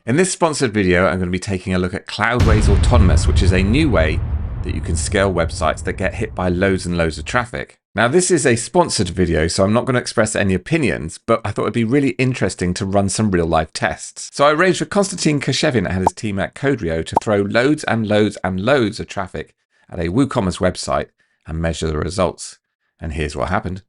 In this sponsored video, I'm going to be taking a look at Cloudways Autonomous, which is a new way that you can scale websites that get hit by loads and loads of traffic. Now, this is a sponsored video, so I'm not going to express any opinions, but I thought it'd be really interesting to run some real life tests. So I arranged for Konstantin Kashevin and his team at Codrio to throw loads and loads and loads of traffic at a WooCommerce website and measure the results. And here's what happened.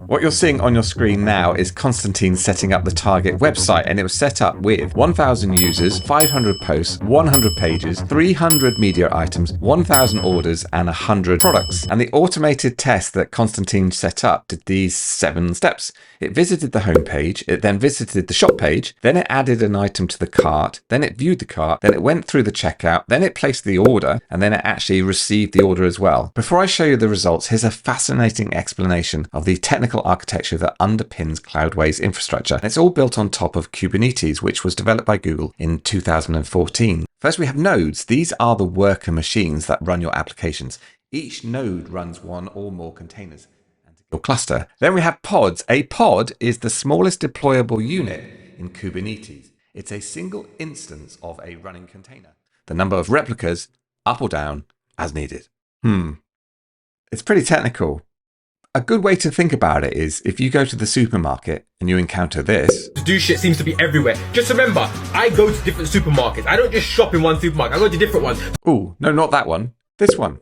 What you're seeing on your screen now is Konstantin setting up the target website, and it was set up with 1,000 users, 500 posts, 100 pages, 300 media items, 1,000 orders, and 100 products. And the automated test that Konstantin set up did these 7 steps. It visited the home page, it then visited the shop page, then it added an item to the cart, then it viewed the cart, then it went through the checkout, then it placed the order, and then it actually received the order as well. Before I show you the results, here's a fascinating explanation of the technical architecture that underpins Cloudways infrastructure. And it's all built on top of Kubernetes, which was developed by Google in 2014. First, we have nodes. These are the worker machines that run your applications. Each node runs one or more containers and your cluster. Then we have pods. A pod is the smallest deployable unit in Kubernetes. It's a single instance of a running container. The number of replicas, up or down, as needed. It's pretty technical. A good way to think about it is if you go to the supermarket and you encounter this. To do shit seems to be everywhere. Just remember, I go to different supermarkets. I don't just shop in one supermarket. I go to different ones. Oh, no, not that one. This one.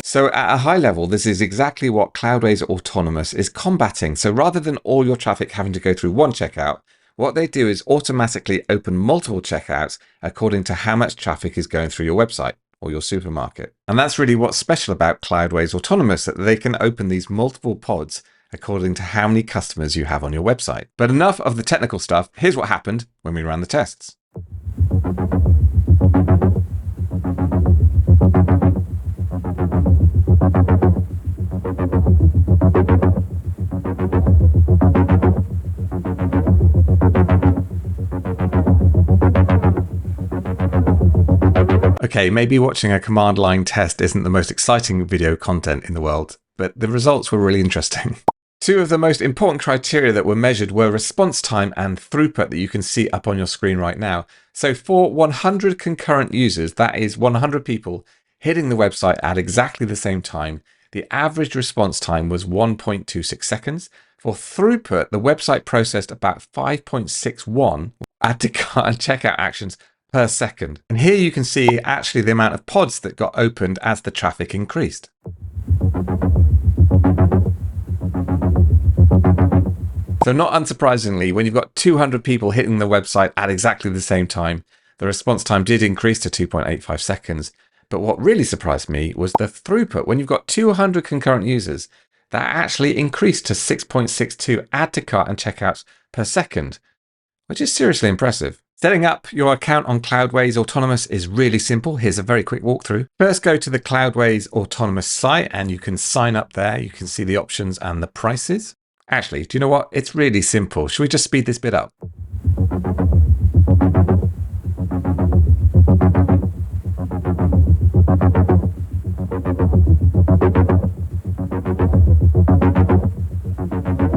So at a high level, this is exactly what Cloudways Autonomous is combating. So rather than all your traffic having to go through one checkout, what they do is automatically open multiple checkouts according to how much traffic is going through your website or your supermarket. And that's really what's special about Cloudways Autonomous, that they can open these multiple pods according to how many customers you have on your website. But enough of the technical stuff. Here's what happened when we ran the tests. Okay, maybe watching a command line test isn't the most exciting video content in the world, but the results were really interesting. 2 of the most important criteria that were measured were response time and throughput that you can see up on your screen right now. So for 100 concurrent users, that is 100 people hitting the website at exactly the same time, the average response time was 1.26 seconds. For throughput, the website processed about 5.61 add to cart and checkout actions per second. And here you can see actually the amount of pods that got opened as the traffic increased. So not unsurprisingly, when you've got 200 people hitting the website at exactly the same time, the response time did increase to 2.85 seconds. But what really surprised me was the throughput. When you've got 200 concurrent users, that actually increased to 6.62 add to cart and checkouts per second, which is seriously impressive. Setting up your account on Cloudways Autonomous is really simple. Here's a very quick walkthrough. First, go to the Cloudways Autonomous site and you can sign up there. You can see the options and the prices. Actually, do you know what? It's really simple. Should we just speed this bit up?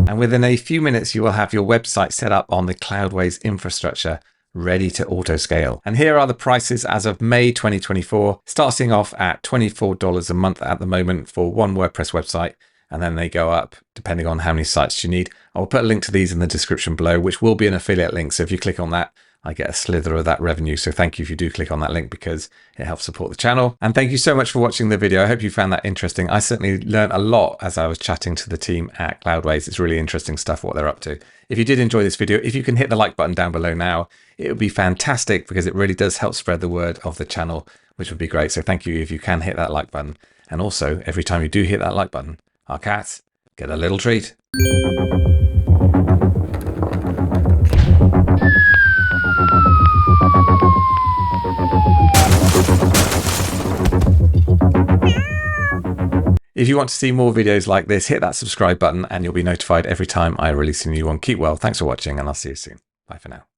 And within a few minutes, you will have your website set up on the Cloudways infrastructure, ready to auto scale. And here are the prices as of May 2024, starting off at $24 a month at the moment for one WordPress website. And then they go up depending on how many sites you need. I'll put a link to these in the description below, which will be an affiliate link. So if you click on that, I get a slither of that revenue. So thank you if you do click on that link, because it helps support the channel. And thank you so much for watching the video. I hope you found that interesting. I certainly learned a lot as I was chatting to the team at Cloudways. It's really interesting stuff what they're up to. If you did enjoy this video, if you can hit the like button down below now, it would be fantastic, because it really does help spread the word of the channel, which would be great. So thank you if you can hit that like button. And also, every time you do hit that like button, our cats get a little treat. If you want to see more videos like this, hit that subscribe button and you'll be notified every time I release a new one. Keep well. Thanks for watching, and I'll see you soon. Bye for now.